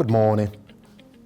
Good morning.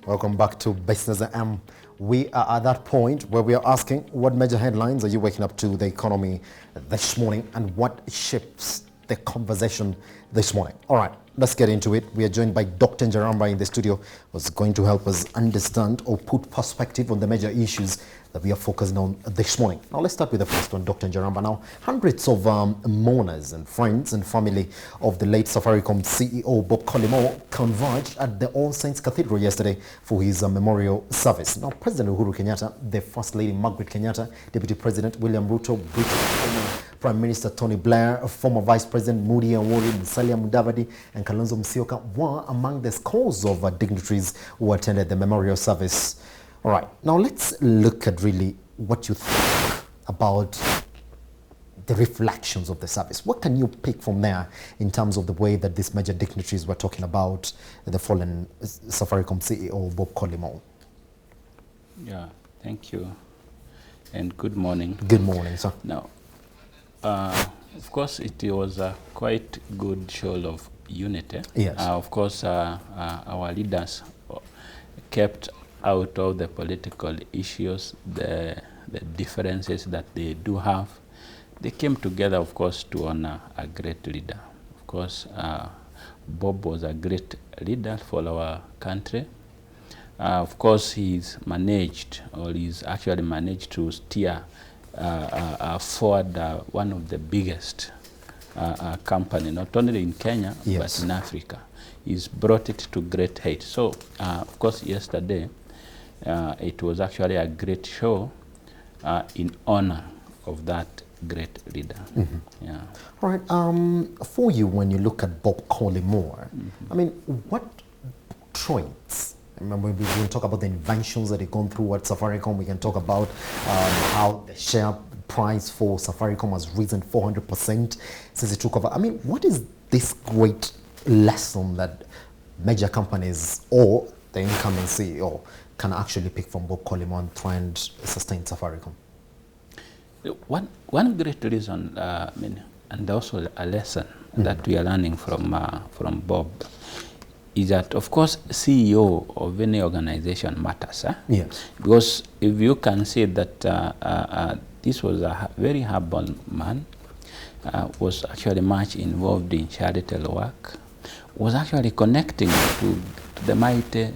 Welcome back to Business AM. We are at that point where we are asking what major headlines are you waking up to the economy this morning and what shapes the conversation this morning. All right, let's get into it. We are joined by Dr. Njaramba in the studio, who's going to help us understand or put perspective on the major issues that we are focusing on this morning. Now, let's start with the first one, Dr. Njaramba. Now, hundreds of mourners and friends and family of the late Safaricom CEO Bob Collymore converged at the All Saints Cathedral yesterday for his memorial service. Now, President Uhuru Kenyatta, the First Lady Margaret Kenyatta, Deputy President William Ruto, British former Prime Minister Tony Blair, former Vice President Moody Awori, Musalia Mudavadi, and Kalonzo Musyoka were among the scores of dignitaries who attended the memorial service. All right, now let's look at really what you think about the reflections of the service. What can you pick from there in terms of the way that these major dignitaries were talking about the fallen Safaricom CEO, Bob Collymore? Yeah, thank you. And good morning. Good morning, sir. Now, of course, it was a quite good show of unity. Yes. Of course, our leaders kept out of the political issues, the differences that they do have. They came together, of course, to honor a great leader. Of course, Bob was a great leader for our country. Of course, he's actually managed to steer forward one of the biggest company, not only in Kenya, yes, but in Africa. He's brought it to great height. So, of course, yesterday, it was actually a great show in honor of that great leader. Mm-hmm. Yeah. All right. For you, when you look at Bob Collymore, I mean, what traits? I remember we can talk about the inventions that they've gone through at Safaricom. We can talk about how the share price for Safaricom has risen 400% since he took over. I mean, what is this great lesson that major companies or the incoming CEO can actually pick from Bob Collymore and try and sustain Safaricom? One great reason, and also a lesson that we are learning from Bob, is that, of course, CEO of any organization matters. Yes. Because if you can see that this was a very humble man, was actually much involved in charitable work, was actually connecting to the mighty,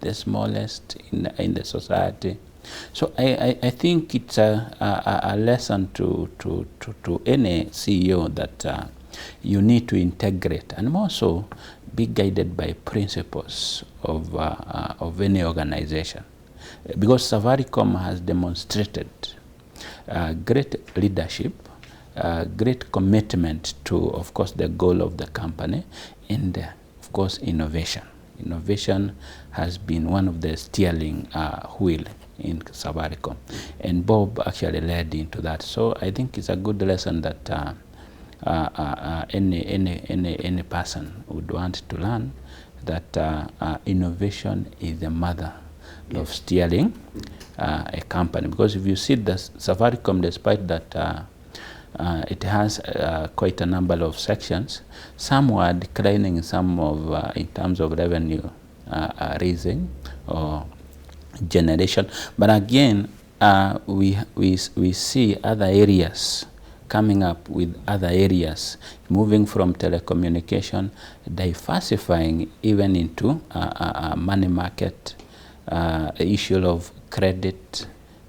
the smallest in the society. So I think it's a lesson to any CEO that you need to integrate and also be guided by principles of any organization. Because Safaricom has demonstrated great leadership, great commitment to, of course, the goal of the company and, of course, innovation. Innovation has been one of the steering wheel in Safaricom, and Bob actually led into that. So I think it's a good lesson that any person would want to learn, that innovation is the mother of steering a company. Because if you see the Safaricom, despite that it has quite a number of sections, some were declining in in terms of revenue raising or generation. But again, we see other areas coming up with other areas, moving from telecommunication, diversifying even into money market, issue of credit.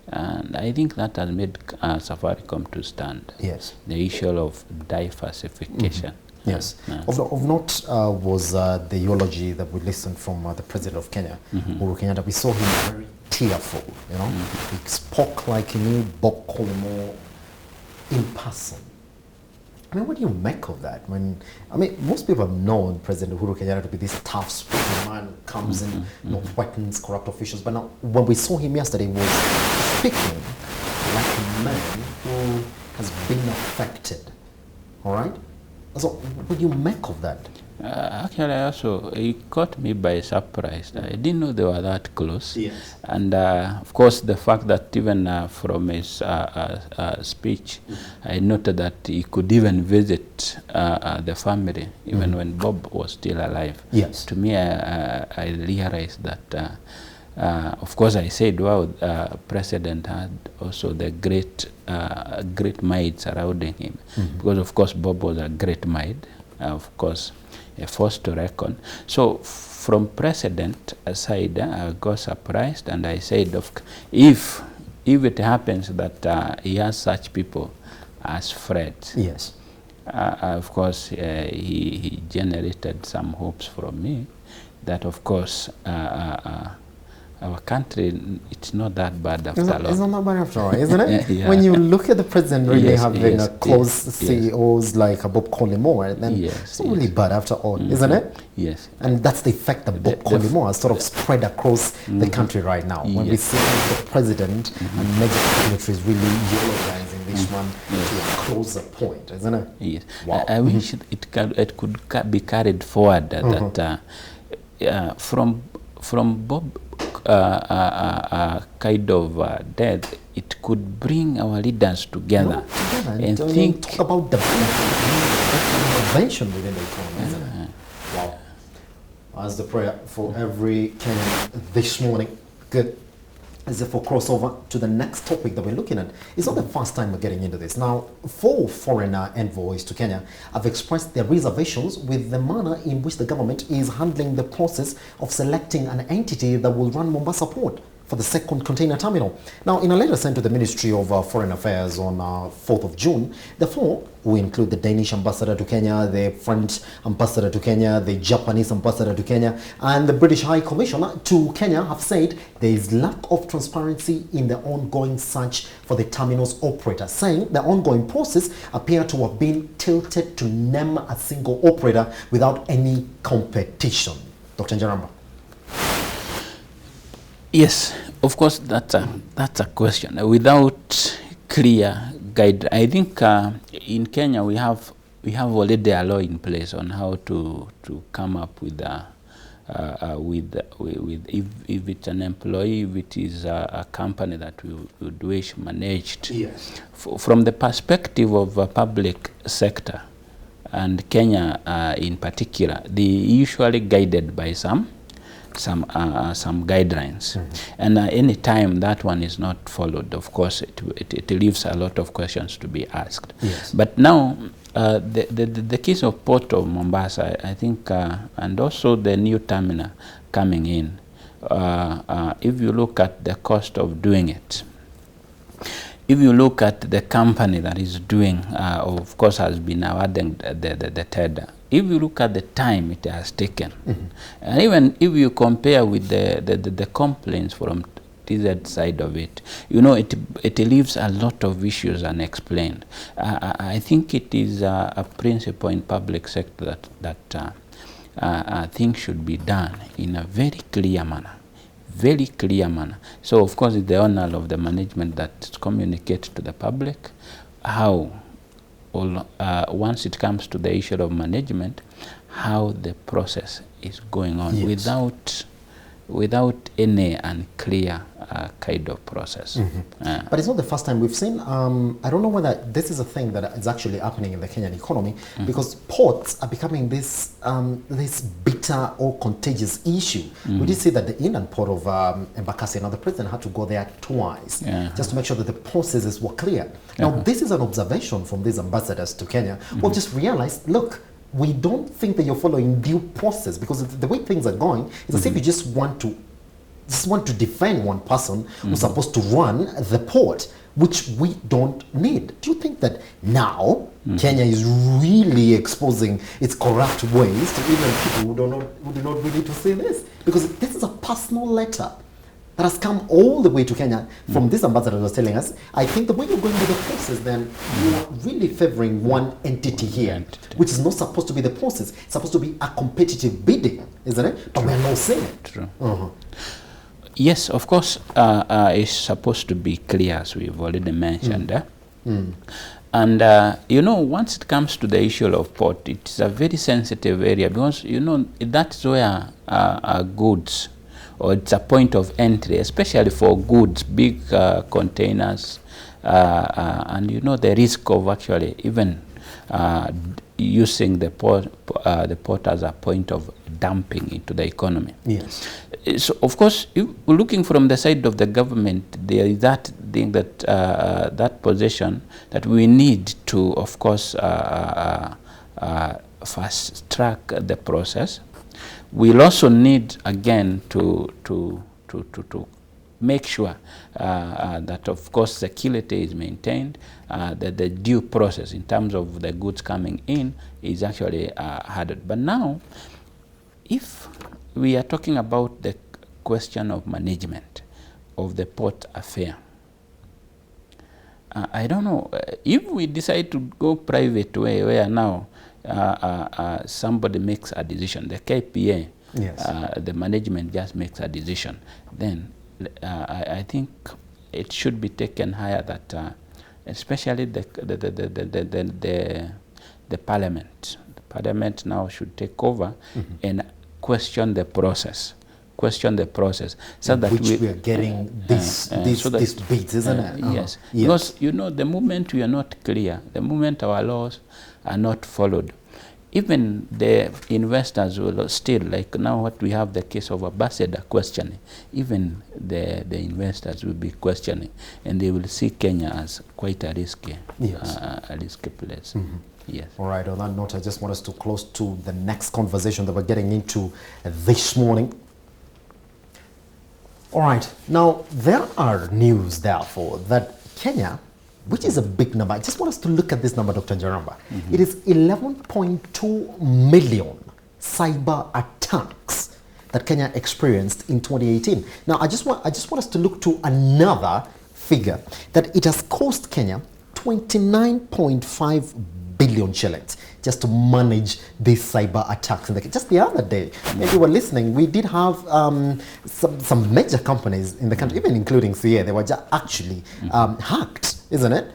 And I think that has made Safaricom to stand. Yes. The issue of diversification. Yes. Of note was the eulogy that we listened from the President of Kenya, Uhuru Kenyatta. We saw him very tearful, you know. He spoke like he knew Bob Collymore in person. I mean, what do you make of that? Most people have known President Uhuru Kenyatta to be this tough-spoken man who comes in, threatens corrupt officials. But now, when we saw him yesterday, he was speaking like a man who has been affected. All right? So what do you make of that? Actually, also, it caught me by surprise. I didn't know they were that close. Yes. And of course, the fact that even from his speech, I noted that he could even visit the family, even when Bob was still alive. Yes. To me, I realized that, of course, I said, wow, President had also the great mind surrounding him. Because, of course, Bob was a great mind, of course, a force to reckon. So from President side, I got surprised, and I said, if it happens that he has such people as friends, Yes. of course, he generated some hopes from me that, of course, our country, it's not that bad after all. It's not that bad after all, isn't it? Yeah. When you look at the president really having yes, a close yes, CEOs like Bob Collymore, then it's not really bad after all, isn't it? Yes. And that's the effect that Bob Collymore has sort of spread across the country right now. When we see the president and major dignitaries really eulogizing this one to a closer point, isn't it? Yes. Wow. I wish it could be carried forward that from Bob kind of death, it could bring our leaders together and think. Talk about the intervention within the economy, isn't it? Wow. As the prayer for every Kenyan this morning. Good. As if for crossover to the next topic that we're looking at. It's not the first time we're getting into this. Now, 4 foreigner envoys to Kenya have expressed their reservations with the manner in which the government is handling the process of selecting an entity that will run Mombasa Port for the second container terminal. Now, in a letter sent to the Ministry of Foreign Affairs on 4th of June, the 4, who include the Danish ambassador to Kenya, the French ambassador to Kenya, the Japanese ambassador to Kenya, and the British High Commissioner to Kenya, have said there is lack of transparency in the ongoing search for the terminal's operator, saying the ongoing process appear to have been tilted to name a single operator without any competition. Dr. Njaramba. Yes, of course, that's a question. Without clear guide, I think in Kenya we have already a law in place on how to come up with if it's an employee, if it is a company that we would wish managed. Yes. From the perspective of a public sector, and Kenya in particular, they usually guided by some guidelines, and any time that one is not followed, of course, it leaves a lot of questions to be asked. Yes. But now, the case of Port of Mombasa, I think, and also the new terminal coming in, if you look at the cost of doing it, if you look at the company that is doing, of course, has been awarding the tender. If you look at the time it has taken, and even if you compare with the complaints from TZ side of it, you know, it leaves a lot of issues unexplained. I think it is a principle in public sector that things should be done in a very clear manner. Very clear manner. So, of course, it's the honor of the management that communicates to the public how, once it comes to the issue of management, how the process is going on. Yes. without any unclear kind of process. But it's not the first time we've seen, I don't know whether this is a thing that is actually happening in the Kenyan economy, because ports are becoming this this bitter or contagious issue. We did see that the inland port of Embakasi, now the president had to go there twice just to make sure that the processes were clear. Now, this is an observation from these ambassadors to Kenya who just realized, look, we don't think that you're following due process, because the way things are going, it's as if you just want to defend one person who's supposed to run the port, which we don't need. Do you think that now Kenya is really exposing its corrupt ways to even people who do not really need to see this? Because this is a personal letter that has come all the way to Kenya from this ambassador who was telling us, I think the way you're going with the process, then you are really favoring one entity here, which is not supposed to be the process. It's supposed to be a competitive bidding, isn't it? But we're not seeing it. True. Yes, of course, it's supposed to be clear, as we've already mentioned. And you know, once it comes to the issue of port, it's a very sensitive area because, you know, that's where goods, or it's a point of entry, especially for goods, big containers, and you know, the risk of actually even using the port as a point of dumping into the economy. Yes. So, of course, looking from the side of the government, there is that thing that that position that we need to, of course, fast track the process. We'll also need again to make sure that, of course, security is maintained, that the due process in terms of the goods coming in is actually handled. But now, if we are talking about the question of management of the port affair, I don't know, if we decide to go private way, where now somebody makes a decision, the KPA, yes, the management just makes a decision, then I think it should be taken higher that especially the parliament. The parliament now should take over and question the process. So that we are getting these beats, isn't it? Yes. Because, you know, the moment we are not clear, the moment our laws are not followed, even the investors will still, like now what we have the case of Ambassador questioning, even the investors will be questioning, and they will see Kenya as quite a risky, yes, a risky place. Yes. All right, on that note, I just want us to close to the next conversation that we're getting into this morning. All right, now there are news, therefore, that Kenya, which is a big number, I just want us to look at this number, Dr. Njaramba. It is 11.2 million cyber attacks that Kenya experienced in 2018. Now, I just want us to look to another figure, that it has cost Kenya 29.5 billion shillings just to manage these cyber attacks. Just the other day, if you were listening, we did have some major companies in the country, even including CA, they were just actually hacked, isn't it?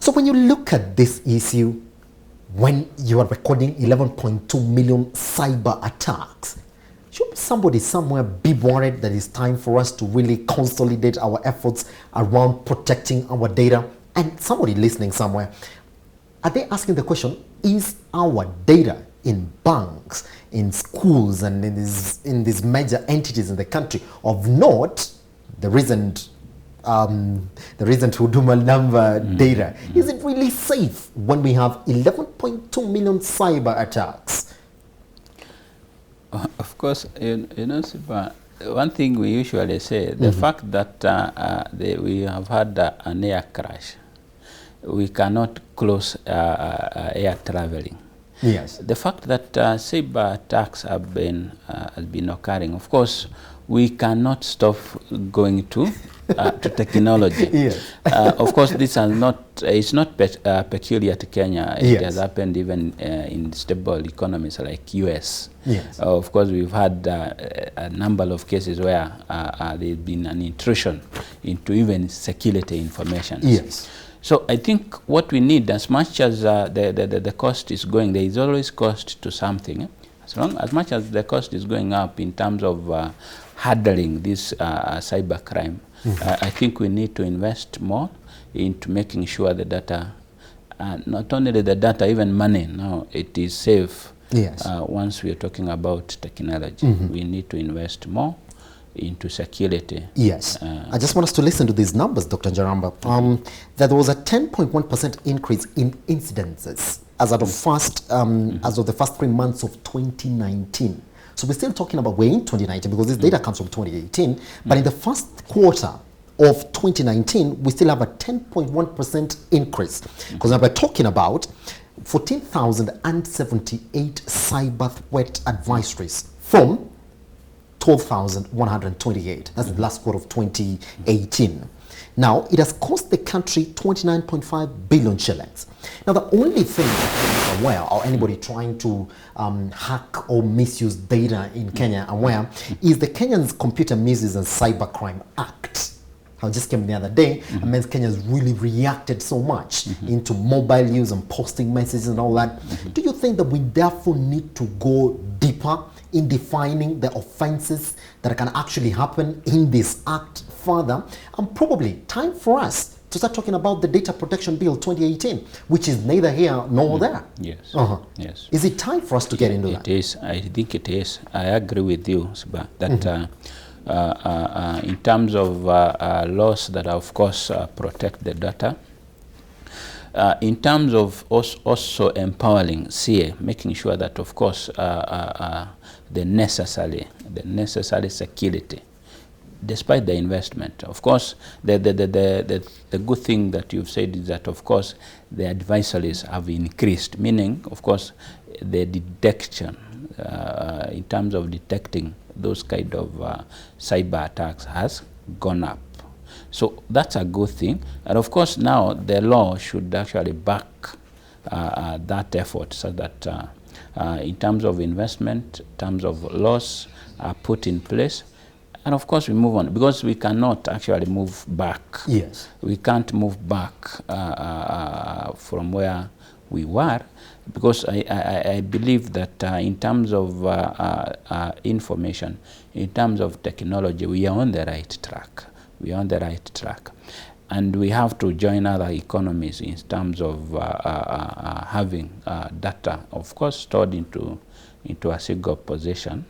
So when you look at this issue, when you are recording 11.2 million cyber attacks, should somebody somewhere be worried that it's time for us to really consolidate our efforts around protecting our data? And somebody listening somewhere, are they asking the question, is our data in banks, in schools, and in these major entities in the country of note, the recent Huduma number data, is it really safe when we have 11.2 million cyber attacks? Of course, you know, Sipa, one thing we usually say, the fact that we have had an air crash, we cannot close air traveling. Yes. The fact that cyber attacks have been occurring, of course, we cannot stop going to technology. Yes. Of course, this is not it's not peculiar to Kenya. It yes. has happened even in stable economies like US. Yes. Of course, we've had a number of cases where there's been an intrusion into even security information. Yes. So I think what we need, as much as the cost is going, there is always cost to something. As much as the cost is going up in terms of handling this cyber crime, I think we need to invest more into making sure the data, not only the data, even money, now it is safe. Yes. Once we are talking about technology, we need to invest more into security. Yes. I just want us to listen to these numbers, Dr. Njaramba. There was a 10.1% increase in incidences as of the first 3 months of 2019. So we're still talking about, we're in 2019 because this data comes from 2018, but in the first quarter of 2019, we still have a 10.1% increase. Because now we're talking about 14,078 cyber threat advisories from 12,128. That's the last quarter of 2018. Now, it has cost the country 29.5 billion shillings. Now, the only thing that is aware, or anybody trying to hack or misuse data in Kenya aware, is the Kenyan's Computer Misuse and Cybercrime Act. how it just came the other day, and means Kenya's really reacted so much into mobile use and posting messages and all that. Do you think that we therefore need to go deeper in defining the offenses that can actually happen in this act further, and probably time for us to start talking about the Data Protection Bill 2018, which is neither here nor there? Yes. Yes. Is it time for us to get into that? It is. I think it is. I agree with you, Siba, that in terms of laws that of course protect the data, in terms of also empowering CA, making sure that of course the necessary security, despite the investment. Of course, the good thing that you've said is that of course the advisories have increased, meaning of course the detection in terms of detecting those kind of cyber attacks has gone up. So that's a good thing. And of course now the law should actually back that effort, so that in terms of investment, in terms of laws are put in place. And of course we move on, because we cannot actually move back. Yes. We can't move back from where we were, because I believe that in terms of information, in terms of technology, we are on the right track. We are on the right track. And we have to join other economies in terms of having data, of course, stored into a single position.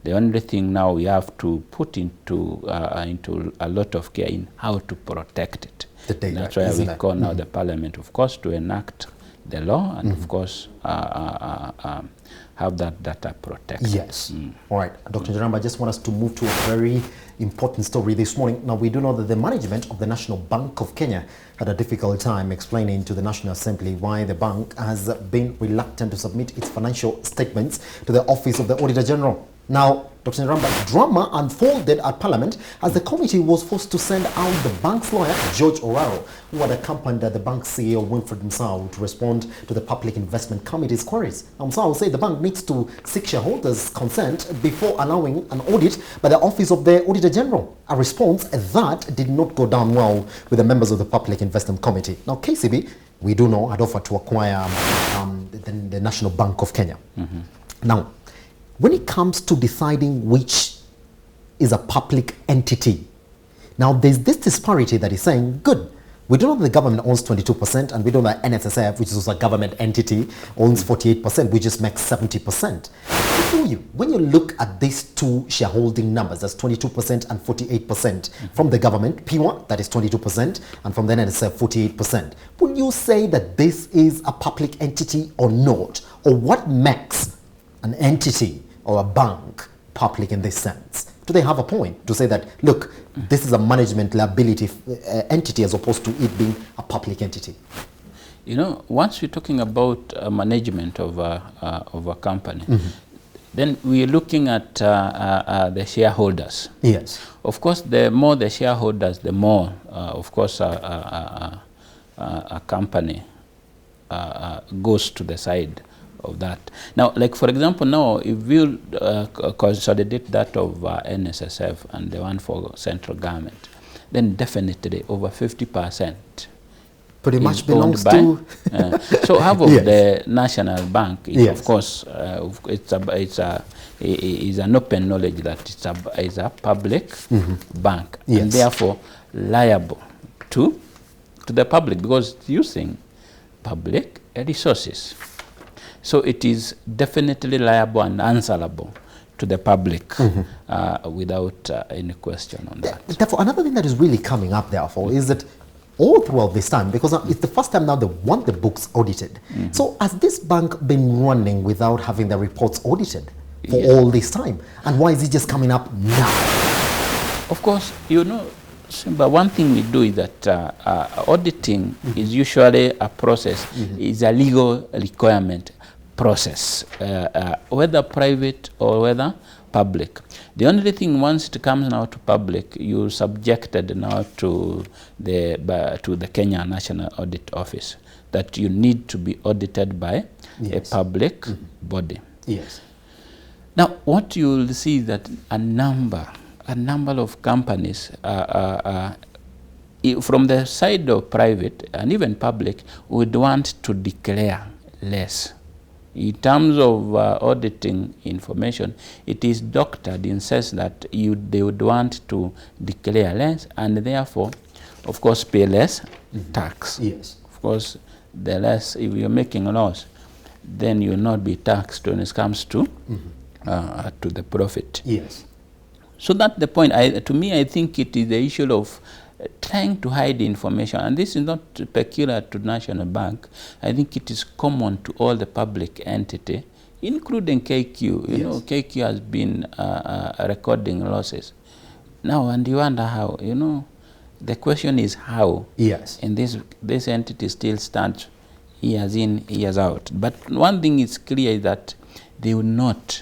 The only thing now we have to put into a lot of care in how to protect it. The data, that's why we call now the Parliament, of course, to enact the law and of course have that data protected. Yes. All right, Dr. Njaramba, I just want us to move to a very important story this morning. Now, we do know that the management of the National Bank of Kenya had a difficult time explaining to the National Assembly why the bank has been reluctant to submit its financial statements to the Office of the Auditor General. Now, Dr. Njaramba, drama unfolded at Parliament as the committee was forced to send out the bank's lawyer, George Oraro, who had accompanied the bank's CEO, Winfred Msau, to respond to the Public Investment Committee's queries. Msau said the bank needs to seek shareholders' consent before allowing an audit by the Office of the Auditor General, a response that did not go down well with the members of the Public Investment Committee. Now, KCB, we do know, had offered to acquire the National Bank of Kenya. Now, when it comes to deciding which is a public entity, now there's this disparity that is saying, good, we don't know that the government owns 22%, and we don't know that NSSF, which is also a government entity, owns 48%, which just makes 70%. When you look at these two shareholding numbers, that's 22% and 48%, from the government, P1, that is 22%, and from the NSSF, 48%, will you say that this is a public entity or not? Or what makes an entity or a bank public in this sense? Do they have a point to say that, look, this is a management liability entity as opposed to it being a public entity? You know, once we're talking about management of a company, then we're looking at the shareholders. Yes. Of course, the more the shareholders, the more, of course, a company goes to the side of that. Now, like for example, now if we consolidate that of NSSF and the one for central government, then definitely over 50% pretty much belongs to so half of yes. the National Bank is yes. of course it's an open knowledge that it's a public bank, yes. and therefore liable to the public because it's using public resources. So it is definitely liable and answerable to the public without any question on that. Therefore, another thing that is really coming up, therefore, is that all throughout this time, because it's the first time now they want the books audited. So has this bank been running without having the reports audited for all this time? And why is it just coming up now? Of course, you know, Simba, one thing we do is that auditing is usually a process, is a legal requirement process, whether private or whether public. The only thing, once it comes now to public, you're subjected now to the Kenya National Audit Office, that you need to be audited by a public body. Yes. Now, what you will see is that a number of companies from the side of private and even public, would want to declare less. In terms of auditing information, it is doctored in sense that they would want to declare less and therefore, of course, pay less tax. Yes. Of course, the less, if you're making a loss, then you'll not be taxed when it comes to the profit. Yes. So that's the point. To me, I think it is the issue of trying to hide the information, and this is not peculiar to National Bank. I think it is common to all the public entity, including KQ. You know, KQ has been recording losses. Now, and you wonder how, you know, the question is how. Yes. And this entity still stands years in, years out. But one thing is clear is that they will not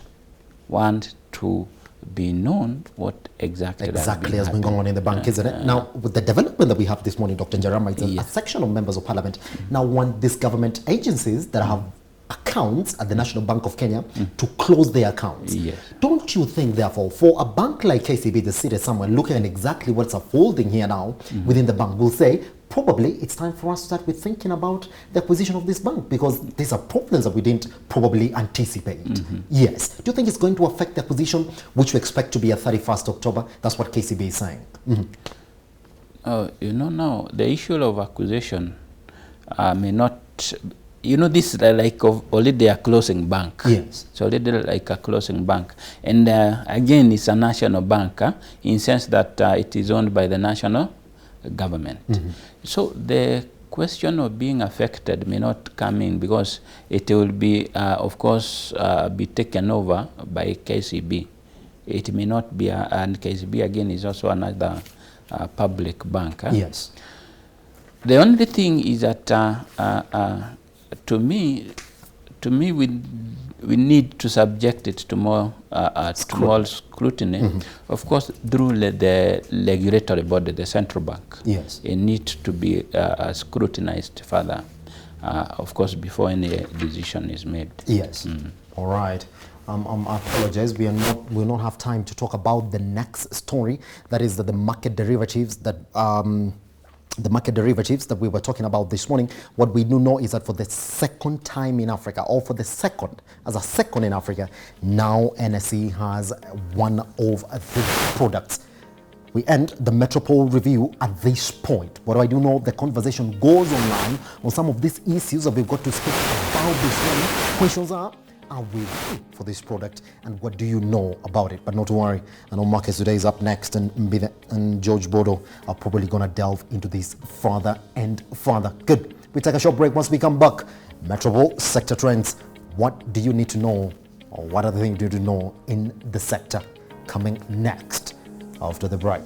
want to be known what exactly has been going on in the bank, isn't it? Now, with the development that we have this morning, Dr. Njaramba, it's a section of members of parliament now want these government agencies that have accounts at the National Bank of Kenya to close their accounts. Yes. Don't you think, therefore, for a bank like KCB, the seated somewhere looking at exactly what's unfolding here now within the bank, will say, probably it's time for us to start with thinking about the acquisition of this bank, because these are problems that we didn't probably anticipate. Yes. Do you think it's going to affect the acquisition, which we expect to be at 31st October? That's what KCB is saying. You know, now, the issue of acquisition may not, you know, this is like already a closing bank. Yes. It's already like a closing bank. And again, it's a national bank in sense that it is owned by the national government. So the question of being affected may not come in because it will be, of course, be taken over by KCB. It may not be, and KCB again is also another public bank. Yes. The only thing is that to me, we need to subject it to more scrutiny. Of course, through the regulatory body, the central bank. Yes. It needs to be scrutinized further, of course, before any decision is made. Yes. All right. I apologize. We will not have time to talk about the next story. That is the market derivatives that. The market derivatives that we were talking about this morning. What we do know is that for the second time in Africa, or for the second in Africa, now NSE has one of the products. We end the Metropole review at this point. What I do know, the conversation goes online on some of these issues that we've got to speak about this morning. Questions are we ready for this product, and what do you know about it? But not to worry, I know Marcus today is up next, and Mbithe and George Bodo are probably going to delve into this further and further. Good. We take a short break. Once we come back, Metropole sector trends. What do you need to know, or what are the things you need to know in the sector? Coming next after the break.